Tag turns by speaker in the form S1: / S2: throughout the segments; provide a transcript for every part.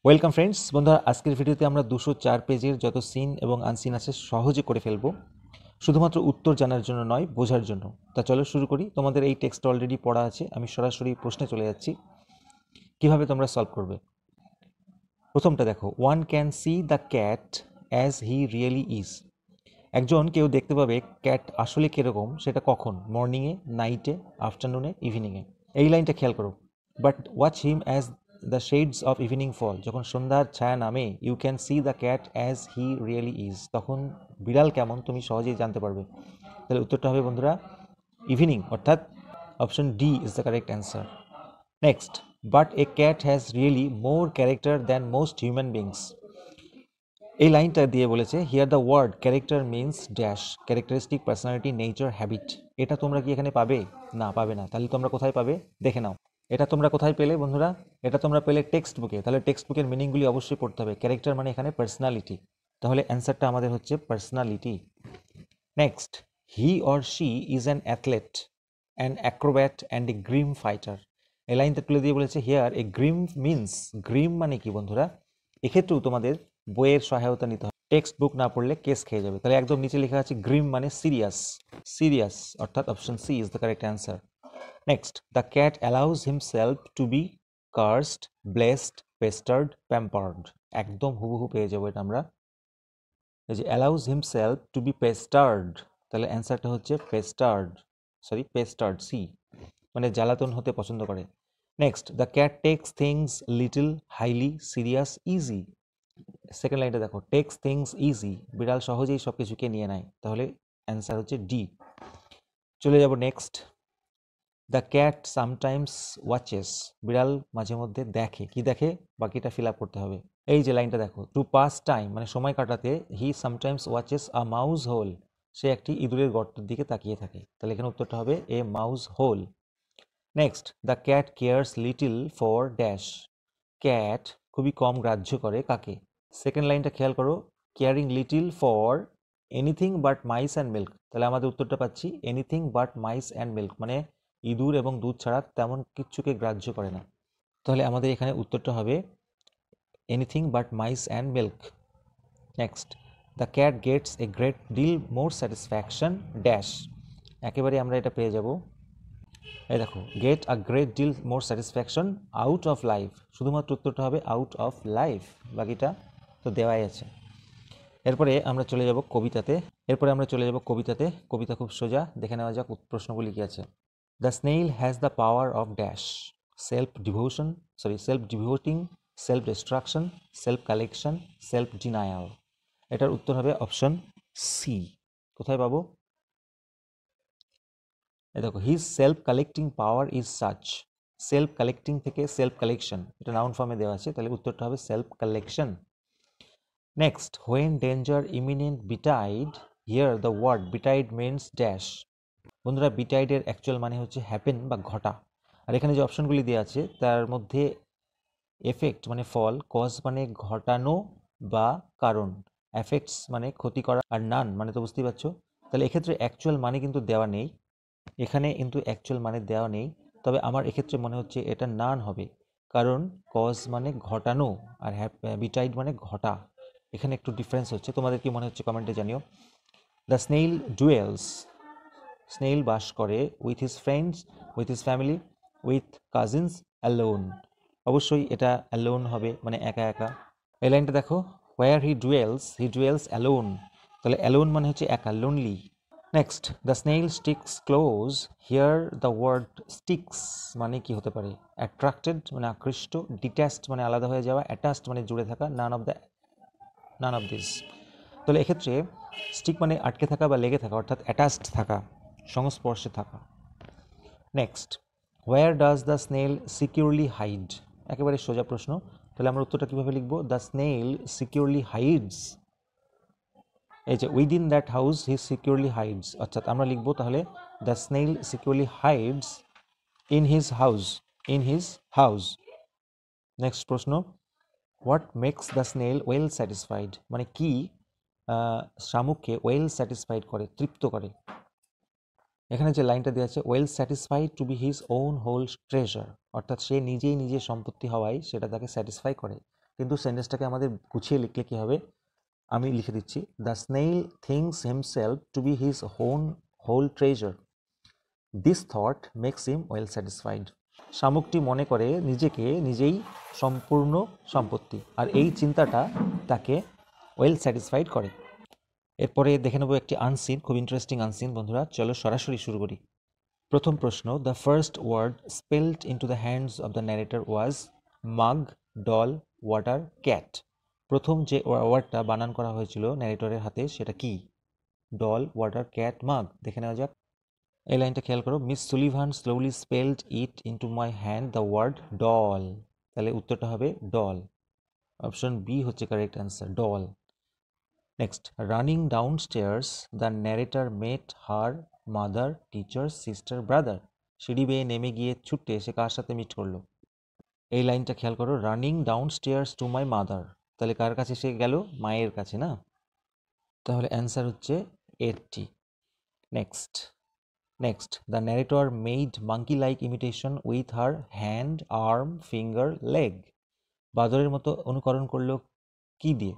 S1: Welcome friends, বন্ধুরা আজকের ভিডিওতে আমরা 204 পেজের যত সিন এবং আনসিন আছে সহজে করে ফেলবো, শুধুমাত্র উত্তর জানার জন্য নয়, বোঝার জন্য। তা চলো শুরু করি। তোমাদের এই টেক্সট অলরেডি পড়া আছে, আমি সরাসরি প্রশ্নে চলে যাচ্ছি, কিভাবে তোমরা সলভ করবে। প্রথমটা দেখো, one can see the cat as he really is. একজন কেউ দেখতে পাবে ক্যাট আসলে কীরকম, সেটা কখন? মর্নিংয়ে, নাইটে, আফটারনুনে, ইভিনিংয়ে। এই লাইনটা খেয়াল করো। But watch him as the shades of evening fall. যখন সন্ধ্যার ছায়া নামে, you can see the cat as he really is. তখন বিড়াল কেমন তুমি সহজেই জানতে পারবে। তাহলে উত্তরটা হবে বন্ধুরা ইভিনিং, অর্থাৎ option D is the correct answer. Next, but a cat has really more character than most human beings. এই লাইনটা দিয়ে বলেছে here the word character means dash, characteristic, personality, nature, habit. এটা তোমরা কি এখানে পাবে? না, পাবে না। তাহলে তোমরা কোথায় পাবে? দেখে নাও। এটা তোমরা কোথায় পেলে বন্ধুরা? এটা তোমরা পেলে টেক্সট বুকে। তাহলে টেক্সট বুকের মিনিংগুলি অবশ্যই পড়তে হবে। ক্যারেক্টার মানে এখানে পার্সোনালিটি, তাহলে অ্যান্সারটা আমাদের হচ্ছে personality. Next, he or she is an athlete, an Acrobat and a Grimm fighter. এই লাইনটা তুলে দিয়ে বলেছে here A Grimm means, Grimm মানে কি বন্ধুরা? এক্ষেত্রেও তোমাদের বইয়ের সহায়তা নিতে হবে, টেক্সট বুক না পড়লে কেস খেয়ে যাবে। তাহলে একদম নিচে লেখা আছে গ্রিম মানে সিরিয়াস, সিরিয়াস, অর্থাৎ option C is the correct answer. Next, the cat allows himself to be cursed, blessed, pestered, pampered. একদম হুবহু পেয়ে যাবো এটা আমরা। এই যে allows himself to be pestered, তাহলে অ্যান্সারটা হচ্ছে পেস্টার্ড, সরি পেস্টার্ড, সি, মানে জ্বালাতন হতে পছন্দ করে। Next, the cat takes things little, highly, serious, easy. Second লাইনটা দেখো, টেক্স থিংস ইজি, বিড়াল সহজেই সব কিছুকে নিয়ে নেয়, তাহলে অ্যান্সার হচ্ছে ডি। চলে যাব next, the cat sometimes watches, বিড়াল মাঝে মধ্যে দেখে। কি দেখে? বাকিটা ফিল আপ করতে হবে। এই যে লাইনটা দেখো, টু পাস টাইম মানে সময় কাটাতে, he sometimes watches a mouse hole, সে একটি ইঁদুরের গর্তের দিকে তাকিয়ে থাকে। তাহলে এখানে উত্তরটা হবে a mouse hole. Next, the cat cares little for dash, cat খুবই কম গ্রাহ্য করে কাকে? সেকেন্ড লাইনটা খেয়াল করো, caring little for anything but mice and milk. তাহলে আমাদের উত্তরটা পাচ্ছি anything but mice and milk, মানে ইঁদুর এবং দুধ ছাড়া তেমন কিচ্ছুকে গ্রাহ্য করে না। তাহলে আমাদের এখানে উত্তরটা হবে anything but mice and milk. Next, the cat gets a great deal more satisfaction dash, একেবারে আমরা এটা পেয়ে যাব। এই দেখো, get a great deal more satisfaction out of life, শুধুমাত্র উত্তরটা হবে আউট অফ লাইফ, বাকিটা তো দেওয়াই আছে। এরপরে আমরা চলে যাব কবিতাতে। কবিতা খুব সোজা, দেখে নেওয়া যাক প্রশ্নগুলি কি আছে। The snail has the power of dash, self devoting, self destruction, self collection, self denial. এটার উত্তর হবে অপশন সি। কোথায় পাবো? এই দেখো, his self collecting power is such, self collecting থেকে সেলফ কালেকশন, এটা নাউন ফর্মে দেওয়া আছে, তাহলে উত্তরটা হবে self collection. Next, when danger imminent betide, here the word betide means dash. বন্ধুরা, বিটাইডের অ্যাকচুয়াল মানে হচ্ছে হ্যাপেন বা ঘটা। আর এখানে যে অপশনগুলি দেওয়া আছে তার মধ্যে এফেক্ট মানে ফল, কজ মানে ঘটানো বা কারণ, এফেক্টস মানে ক্ষতি করা, আর নান মানে তো বুঝতেই পারছো। তাহলে এক্ষেত্রে অ্যাকচুয়াল মানে কিন্তু দেওয়া নেই, এখানে কিন্তু অ্যাকচুয়াল মানে দেওয়া নেই, তবে আমার এক্ষেত্রে মনে হচ্ছে এটা নান হবে, কারণ কজ মানে ঘটানো আর বিটাইড মানে ঘটা। এখানে একটু ডিফারেন্স হচ্ছে, তোমাদের কি মনে হচ্ছে কমেন্টে জানিও। দ্য স্নেইল ডুয়েলস, স্নেইল বাস করে with his friends, with his family, with cousins, alone. অবশ্যই এটা অ্যালোন হবে, মানে একা একা। এই লাইনটা দেখো, হোয়ার হি ডুয়েলস অ্যালোন, তাহলে অ্যালোন মানে হচ্ছে একা, lonely. Next, the snail sticks close, here the word sticks মানে কি হতে পারে? অ্যাট্রাক্টেড মানে আকৃষ্ট, ডিট্যাচড মানে আলাদা হয়ে যাওয়া, অ্যাটাচড মানে জুড়ে থাকা, নান অফ দিস। তাহলে এক্ষেত্রে স্টিক মানে আটকে থাকা বা লেগে থাকা, অর্থাৎ অ্যাটাচড থাকা, সংস্পর্শে থাকা। Next, where does the snail securely hide, একেবারে সোজা প্রশ্ন। তাহলে আমরা উত্তরটা কীভাবে লিখবো? দ্য স্নেইল সিকিউরলি হাইডস, এই যে within that house he securely hides, অর্থাৎ আমরা লিখবো তাহলে the snail securely hides in his house. Next প্রশ্ন, what makes the snail well satisfied, মানে কি শামুককে ওয়েল স্যাটিসফাইড করে, তৃপ্ত করে? এখানে যে লাইনটা দেওয়া আছে, well satisfied to be his own whole treasure, অর্থাৎ সে নিজেই নিজের সম্পত্তি হওয়ায় সেটা তাকে স্যাটিসফাই করে। কিন্তু সেন্টেন্সটাকে আমাদের গুছিয়ে লিখলে কি হবে, আমি লিখে দিচ্ছি, the snail thinks himself to be his whole treasure, this thought makes him well satisfied. শামুকটি মনে করে নিজেকে নিজেই সম্পূর্ণ সম্পত্তি, আর এই চিন্তাটা তাকে ওয়েল স্যাটিসফাইড করে। এরপরে দেখে নেব একটি আনসিন, খুব ইন্টারেস্টিং আনসিন বন্ধুরা। চলো সরাসরি শুরু করি। প্রথম প্রশ্ন, the first word spelled into the hands of the narrator was mug, doll, water, cat. প্রথম যে ওয়ার্ডটা বানান করা হয়েছিল ন্যারেটরের হাতে সেটা কি? ডল, ওয়াটার, ক্যাট, মাগ। দেখে নেওয়া যাক। এই লাইনটা খেয়াল করো, Miss Sullivan slowly spelled it into my hand the word doll. তাহলে উত্তরটা হবে ডল। অপশন বি হচ্ছে correct answer, doll. Next, running down stairs the narrator met her mother, teacher, sister, brother. সিঁড়ি বেয়ে নেমে গিয়ে ছুটতে এসে কার সাথে মিট করলো? এই লাইনটা খেয়াল করো, running down stairs to my mother. তাহলে কার কাছে সে গেল? মায়ের কাছে না? তাহলে অ্যান্সার হচ্ছে 80। Next, the narrator made monkey like imitation with her hand, arm, finger, leg. বাদরের মতো অনুকরণ করলো কি দিয়ে?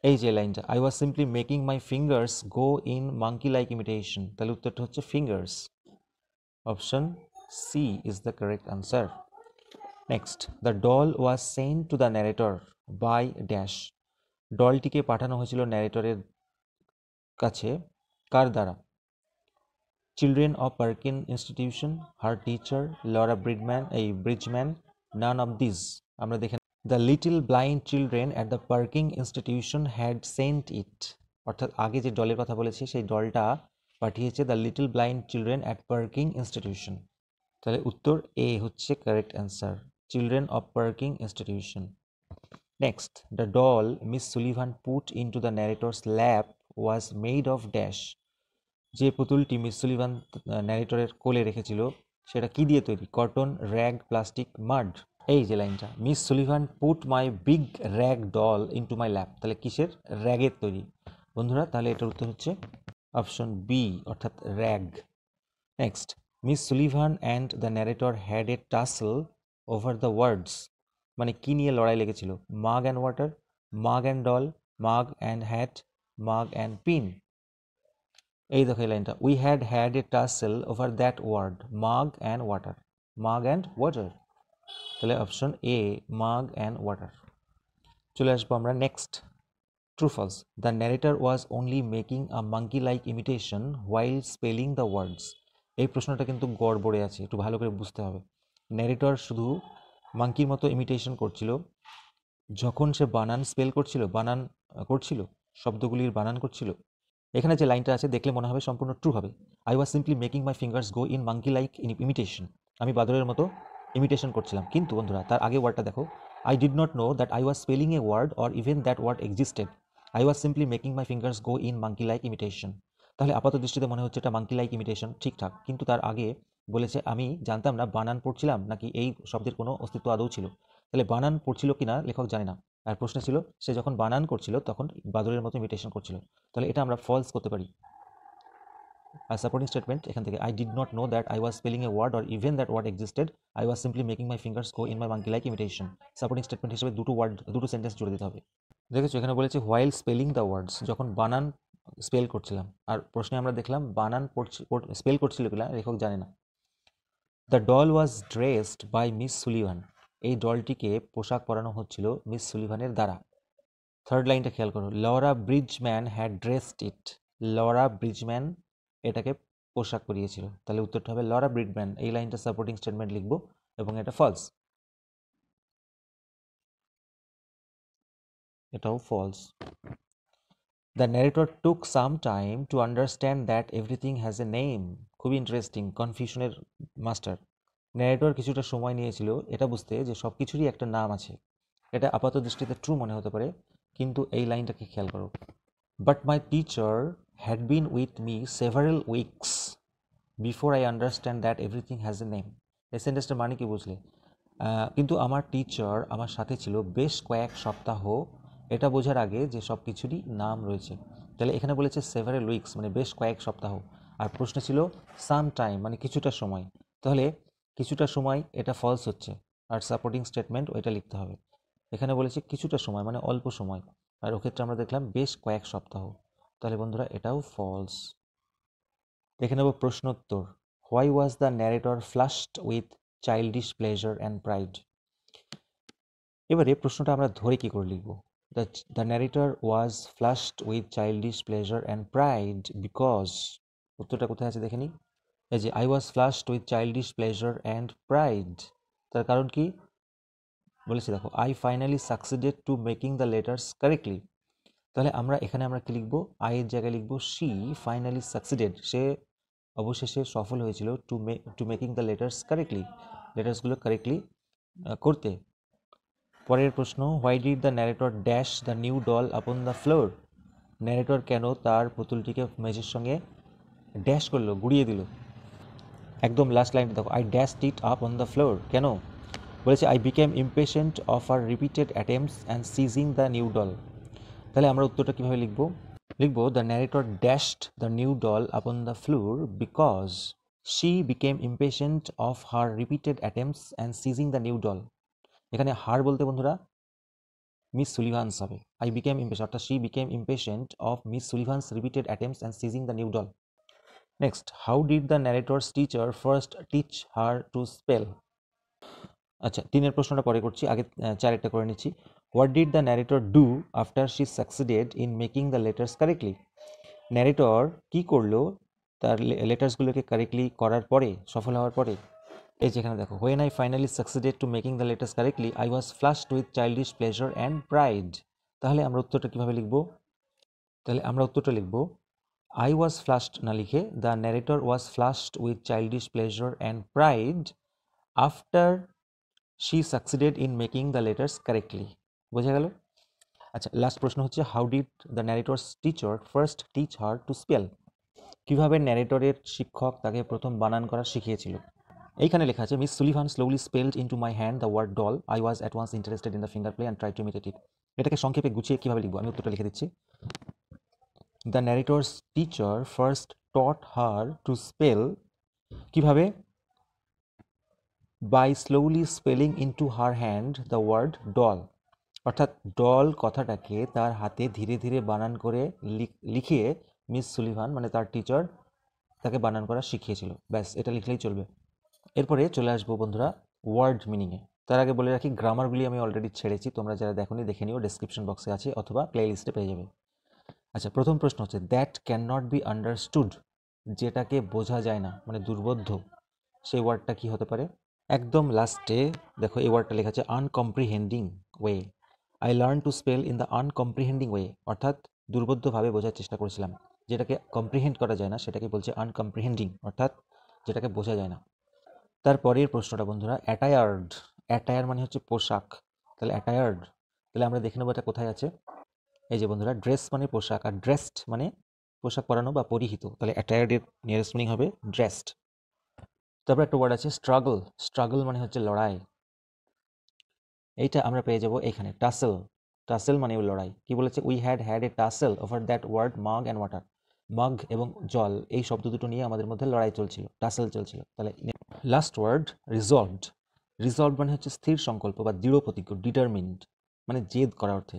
S1: এই যে লাইনটা, I was simply making my fingers go in monkey like imitation. তাহলে উত্তরটা হচ্ছে fingers. Option C is the correct answer. Next, the doll was sent to the narrator by dash. ডলটিকে পাঠানো হয়েছিল ন্যারেটরের কাছে কার দ্বারা? Children of Perkins Institution, her teacher, Laura Bridgman, none of this. আমরা দেখে, the little blind children at the Perkins Institution had sent it. অর্থাৎ আগে যে ডলের কথা বলেছি সেই ডলটা পাঠিয়েছে the little blind children at Perkins Institution. তাহলে উত্তর এ হচ্ছে correct answer, children of Perkins Institution. Next, the doll Miss Sullivan put into the narrator's lap was made of dash. যে পুতুলটি মিস সুলিভান ন্যারেটরের কোলে রেখেছিল সেটা কি দিয়ে তৈরি? Cotton, rag, plastic, mud. এই যে লাইনটা, miss Sullivan put my big rag doll into my lap. তাহলে কিসের? র্যাগের তৈরি বন্ধুরা। তাহলে এটার উত্তর হচ্ছে অপশন বি, অর্থাৎ rag. Next, miss Sullivan and the narrator had a tussle over the words. মানে কি নিয়ে লড়াই লেগেছিল? Mug and water, mug and doll, mug and hat, mug and pin. এই দেখো এই লাইনটা, we had a tussle over that word mug and water, mug and water. তাহলে option A, mug and water. চলে আসবো আমরা next, true false. The narrator was only making a monkey like imitation while spelling the words. এই প্রশ্নটা কিন্তু গড়বড়ে আছে, একটু ভালো করে বুঝতে হবে। ন্যারেটর শুধু মাঙ্কির মতো ইমিটেশন করছিল যখন সে বানান স্পেল করছিল, শব্দগুলির বানান করছিল। এখানে যে লাইনটা আছে দেখলে মনে হবে সম্পূর্ণ ট্রু হবে। I was simply making my fingers go in monkey like imitation. আমি বাদরের মতো ইমিটেশন করছিলাম। কিন্তু বন্ধুরা তার আগে ওয়ার্ডটা দেখো, I did not know that I was spelling a word or even that word existed. I was simply making my fingers go in monkey like imitation. তাহলে আপাত দৃষ্টিতে মনে হচ্ছে এটা মাঙ্কি লাইক ইমিটেশন, ঠিকঠাক। কিন্তু তার আগে বলেছে আমি জানতাম না বানান পড়ছিলাম নাকি এই শব্দের কোনো অস্তিত্ব আদৌ ছিল। তাহলে বানান পড়ছিল কিনা লেখক জানে না। আর প্রশ্ন ছিল সে যখন বানান করছিল তখন বাদরের মতো ইমিটেশন করছিল। তাহলে এটা আমরা ফলস করতে পারি। আর সাপোর্টিং স্টেটমেন্ট এখান থেকে, I did not know that I was spelling a word or even that word existed, I was simply making my fingers go in my monkey like imitation. Supporting statement হিসেবে দুটো sentence জুড়ে দিতে হবে। দেখেছো এখানে বলেছে হোয়াইল স্পেলিং দ্য ওয়ার্ডস, যখন বানান স্পেল করছিলাম। আর প্রশ্নে আমরা দেখলাম বানান স্পেল করছিল কিনা লেখক জানে না। The doll was dressed by Miss Sullivan. এই ডলটিকে পোশাক পরানো হচ্ছিল মিস সুলিভানের দ্বারা। থার্ড লাইনটা খেয়াল করো, Laura Bridgman had dressed it. Laura Bridgman এটাকে পোশাক পরিয়েছিল। তাহলে উত্তরটা হবে লরা ব্রিজম্যান। এই লাইনটা সাপোর্টিং স্টেটমেন্ট লিখবো এবং এটা ফলস, এটাও false. The narrator took some time to understand that everything has a name. খুবই ইন্টারেস্টিং, কনফিউশনের মাস্টার। ন্যারেটর কিছুটা সময় নিয়েছিল এটা বুঝতে যে সব কিছুরই একটা নাম আছে। এটা আপাত দৃষ্টিতে ট্রু মনে হতে পারে, কিন্তু এই লাইনটাকে খেয়াল করো, but my teacher had been with me several weeks before I understand that everything has a name. এই সেন্টেন্সটার মানে কি বুঝলে? কিন্তু আমার টিচার আমার সাথে ছিল বেশ কয়েক সপ্তাহ, এটা বোঝার আগে যে সব কিছুরই নাম রয়েছে। তাহলে এখানে বলেছে সেভারাল উইকস মানে বেশ কয়েক সপ্তাহ, আর প্রশ্ন ছিল সাম টাইম মানে কিছুটা সময়। তাহলে কিছুটা সময় এটা ফলস হচ্ছে, আর সাপোর্টিং স্টেটমেন্ট ওইটা লিখতে হবে। এখানে বলেছে কিছুটা সময় মানে অল্প সময়, আর ওক্ষেত্রে আমরা দেখলাম বেশ কয়েক সপ্তাহ। তাহলে বন্ধুরা এটাও ফলস। দেখে নেব প্রশ্নোত্তর। Why was the narrator ফ্লাশড with childish pleasure and pride. এবারে প্রশ্নটা আমরা ধরে কি করে লিখব? The narrator was ফ্লাশড with childish pleasure and pride because, উত্তরটা কোথায় আছে দেখে নিই। এই যে I was ফ্লাশড with childish pleasure and pride, তার কারণ কি বলেছি দেখো, I finally succeeded two making the letters correctly. তাহলে এখানে আমরা কি লিখবো? আই এর জায়গায় লিখবো শি ফাইনালি সাকসিডেড, সে অবশেষে সফল হয়েছিল to making the letters correctly, লেটার্সগুলো কারেক্টলি করতে। পরের প্রশ্ন, why did the narrator dash the new doll upon the floor. Narrator কেন তার পুতুলটিকে মেঝের সঙ্গে ড্যাশ করলো, গুড়িয়ে দিল? একদম লাস্ট লাইনটা দেখো, I dashed it up on the floor. কেন বলেছে? I became impatient of her repeated attempts and seizing the new doll. তাহলে আমরা উত্তরটা কীভাবে লিখবো the narrator dashed the new doll upon the floor because she became impatient of her repeated attempts and seizing the new doll. এখানে her বলতে বন্ধুরা miss Sullivan's হবে। I became impatient অর্থাৎ she became impatient of miss Sullivan's repeated attempts and seizing the new doll. Next, how did the narrator's teacher first teach her to spell. আচ্ছা, 3-এর প্রশ্নটা পরে করছি, আগে 4-এরটা করে নিচ্ছি। What did the narrator do after she succeeded in making the letters correctly. Narrator কি করলো তার লেটার্সগুলোকে কারেক্টলি করার পরে, সফল হওয়ার পরে? এই যেখানে দেখো, when I finally succeeded two making the letters correctly I was ফ্লাশড with childish pleasure and pride. তাহলে আমরা উত্তরটা কীভাবে লিখবো? তাহলে আমরা উত্তরটা লিখবো আই ওয়াজ ফ্লাশড না লিখে the narrator was ফ্লাশড with childish pleasure and pride after she succeeded in making the letters correctly. বোঝা গেল? আচ্ছা, লাস্ট প্রশ্ন হচ্ছে, how did the narrator's teacher first teach her to spell. কীভাবে ন্যারেটরের শিক্ষক তাকে প্রথম বানান করা শিখিয়েছিল? এইখানে লেখা আছে, miss Sullivan slowly spelled into my hand the word doll. I was at once interested in the finger play and try to imitate it. এটাকে সংক্ষেপে গুছিয়ে কীভাবে লিখবো? আমি উত্তরটা লিখে দিচ্ছি। The narrator's teacher first taught her to spell, কীভাবে? By slowly spelling into her hand the word doll. অর্থাৎ ডল কথাটাকে তার হাতে ধীরে ধীরে বানান করে লিখিয়ে মিস সুলিভান মানে তার টিচার তাকে বানান করা শিখিয়েছিল। ব্যাস, এটা লিখলেই চলবে। এরপরে চলে আসবো বন্ধুরা ওয়ার্ড মিনিংয়ে। তার আগে বলে রাখি, গ্রামারগুলি আমি অলরেডি ছেড়েছি, তোমরা যারা দেখোনি দেখে নিও, ডেসক্রিপশন বক্সে আছে অথবা প্লে লিস্টে পেয়ে যাবে। আচ্ছা, প্রথম প্রশ্ন হচ্ছে, that can not be understood, যেটাকে বোঝা যায় না মানে দুর্বোধ্য, সেই ওয়ার্ডটা কি হতে পারে? একদম লাস্টে দেখো এই ওয়ার্ডটা লেখা আছে uncomprehending way. I learn to spell in the uncomprehending way, অর্থাৎ দুর্বোধ্যভাবে বোঝার চেষ্টা করেছিলাম। যেটাকে কম্প্রিহেন্ড করা যায় না সেটাকে বলছে আনকম্প্রিহেন্ডিং, অর্থাৎ যেটাকে বোঝা যায় না। তারপরের প্রশ্নটা বন্ধুরা, অ্যাটায়ার্ড। অ্যাটায়ার মানে হচ্ছে পোশাক, তাহলে অ্যাটায়ার্ড, তাহলে আমরা দেখে নেবো এটা কোথায় আছে। এই যে বন্ধুরা, ড্রেস মানে পোশাক আর ড্রেসড মানে পোশাক পরানো বা পরিহিত, তাহলে অ্যাটায়ার্ডের নিয়ারেস্ট মিনিং হবে ড্রেসড। তারপর একটা ওয়ার্ড আছে স্ট্রাগল। স্ট্রাগল মানে হচ্ছে লড়াই, এইটা আমরা পেয়ে যাব এখানে টাসেল। টাসেল মানে লড়াই। কি বলেছে? We had a tussle over that word mug and water. Mug এবং জল এই শব্দ দুটো নিয়ে আমাদের মধ্যে লড়াই চলছিল, টাসেল চলছিল। তাহলে লাস্ট ওয়ার্ড রিজলভড। রিজলভ মানে হচ্ছে স্থির সংকল্প বা দৃঢ় প্রতিজ্ঞ, ডিটারমিন্ড মানে জেদ করা অর্থে।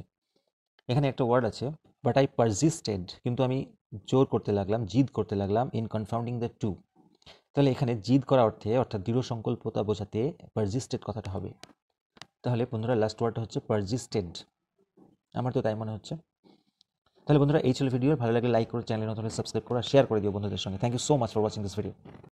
S1: এখানে একটা ওয়ার্ড আছে, বাট আই পারজিস্টেড, কিন্তু আমি জোর করতে লাগলাম, জিদ করতে লাগলাম, ইন কনফাউন্ডিং দ্য টু। তাহলে এখানে জিদ করা অর্থে অর্থাৎ দৃঢ় সংকল্পতা বোঝাতে পারজিস্টেড কথাটা হবে। তাহলে বন্ধুরা লাস্ট ওয়ার্ডটা হচ্ছে পারজিস্টেড, আমার তো তাই মনে হচ্ছে। তাহলে বন্ধুরা এই ছিল ভিডিও, ভালো লাগলে লাইক করো, চ্যানেল নতুন হলে সাবস্ক্রাইব করো, শেয়ার করে দিও বন্ধুদের সঙ্গে। Thank you so much for watching this video.